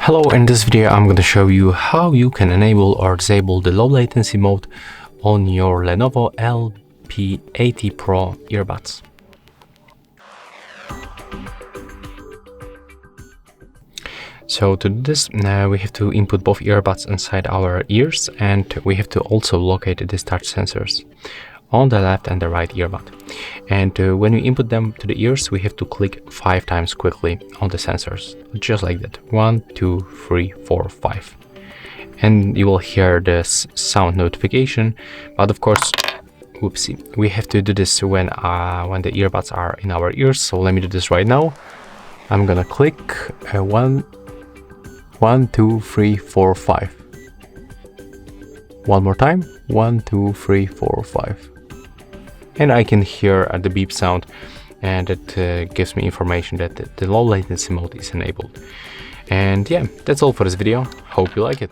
Hello, in this video I'm going to show you how you can enable or disable the low latency mode on your Lenovo LP80 Pro earbuds. So to do this, we have to input both earbuds inside our ears, and we have to also locate these touch sensors on the left and the right earbud. And when we input them to the ears, we have to click 5 times quickly on the sensors, just like that. 1, 2, 3, 4, 5. And you will hear this sound notification, but of course, whoopsie, we have to do this when the earbuds are in our ears. So let me do this right now. I'm gonna click 1, 2, 3, 4, 5. One more time. 1, 2, 3, 4, 5. And I can hear the beep sound, and it gives me information that the low latency mode is enabled. And yeah, that's all for this video. Hope you like it.